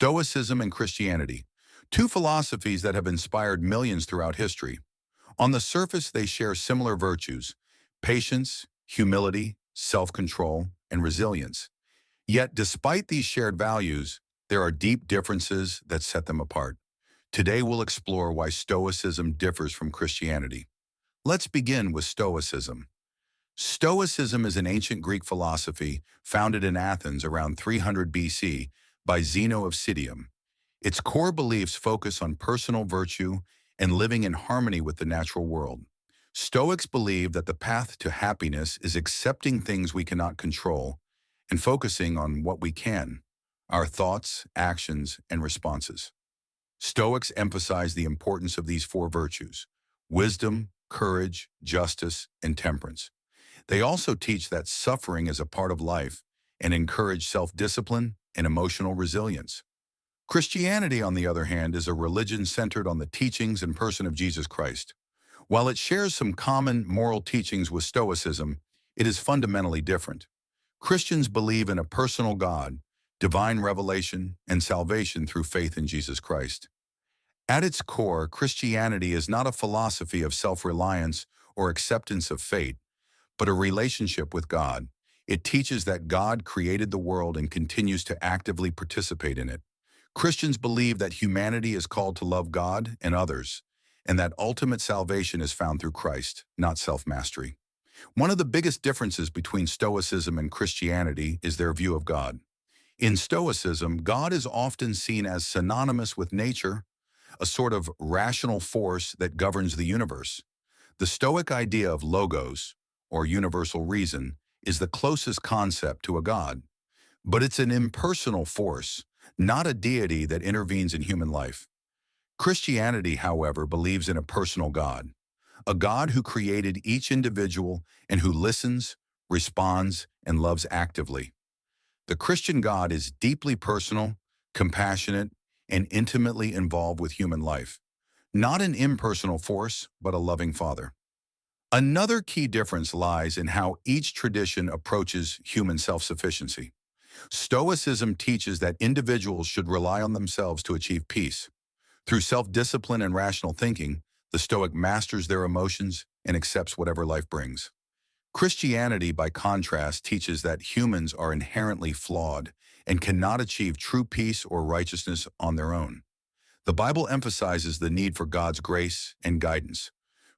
Stoicism and Christianity, two philosophies that have inspired millions throughout history. On the surface, they share similar virtues: patience, humility, self-control, and resilience. Yet, despite these shared values, there are deep differences that set them apart. Today, we'll explore why Stoicism differs from Christianity. Let's begin with Stoicism. Stoicism is an ancient Greek philosophy founded in Athens around 300 BC by Zeno of Citium. Its core beliefs focus on personal virtue and living in harmony with the natural world. Stoics believe that the path to happiness is accepting things we cannot control and focusing on what we can: our thoughts, actions, and responses. Stoics emphasize the importance of these four virtues: wisdom, courage, justice, and temperance. They also teach that suffering is a part of life and encourage self-discipline and emotional resilience. Christianity, on the other hand, is a religion centered on the teachings and person of Jesus Christ. While it shares some common moral teachings with Stoicism, it is fundamentally different. Christians believe in a personal God, divine revelation, and salvation through faith in Jesus Christ. At its core, Christianity is not a philosophy of self-reliance or acceptance of fate, but a relationship with God. It teaches that God created the world and continues to actively participate in it. Christians believe that humanity is called to love God and others, and that ultimate salvation is found through Christ, not self-mastery. One of the biggest differences between Stoicism and Christianity is their view of God. In Stoicism, God is often seen as synonymous with nature, a sort of rational force that governs the universe. The Stoic idea of logos, or universal reason, is the closest concept to a God. But it's an impersonal force, not a deity that intervenes in human life. Christianity, however, believes in a personal God, a God who created each individual and who listens, responds, and loves actively. The Christian God is deeply personal, compassionate, and intimately involved with human life, not an impersonal force, but a loving Father. Another key difference lies in how each tradition approaches human self-sufficiency. Stoicism teaches that individuals should rely on themselves to achieve peace. Through self-discipline and rational thinking, the Stoic masters their emotions and accepts whatever life brings. Christianity, by contrast, teaches that humans are inherently flawed and cannot achieve true peace or righteousness on their own. The Bible emphasizes the need for God's grace and guidance.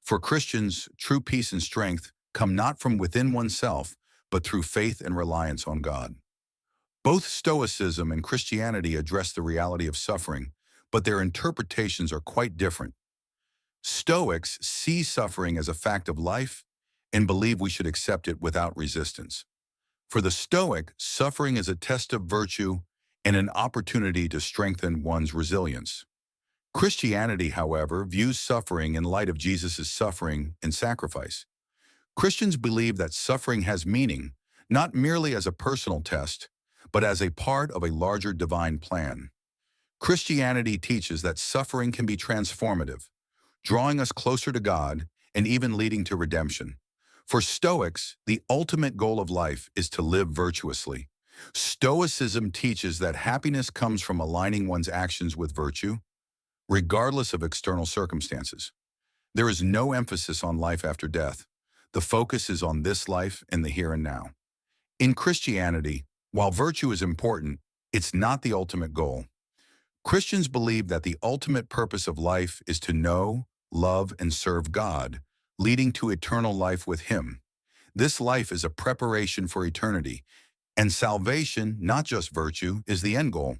For Christians, true peace and strength come not from within oneself, but through faith and reliance on God. Both Stoicism and Christianity address the reality of suffering, but their interpretations are quite different. Stoics see suffering as a fact of life and believe we should accept it without resistance. For the Stoic, suffering is a test of virtue and an opportunity to strengthen one's resilience. Christianity, however, views suffering in light of Jesus' suffering and sacrifice. Christians believe that suffering has meaning, not merely as a personal test, but as a part of a larger divine plan. Christianity teaches that suffering can be transformative, drawing us closer to God and even leading to redemption. For Stoics, the ultimate goal of life is to live virtuously. Stoicism teaches that happiness comes from aligning one's actions with virtue, regardless of external circumstances. There is no emphasis on life after death. The focus is on this life and the here and now. In Christianity, while virtue is important, it's not the ultimate goal. Christians believe that the ultimate purpose of life is to know, love, and serve God, leading to eternal life with Him. This life is a preparation for eternity, and salvation, not just virtue, is the end goal.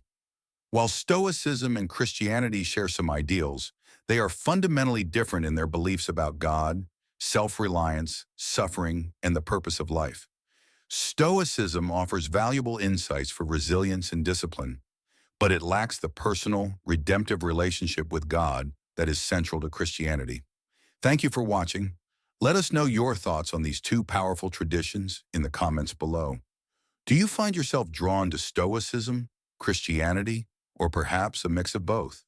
While Stoicism and Christianity share some ideals, they are fundamentally different in their beliefs about God, self-reliance, suffering, and the purpose of life. Stoicism offers valuable insights for resilience and discipline, but it lacks the personal, redemptive relationship with God that is central to Christianity. Thank you for watching. Let us know your thoughts on these two powerful traditions in the comments below. Do you find yourself drawn to Stoicism, Christianity, or perhaps a mix of both?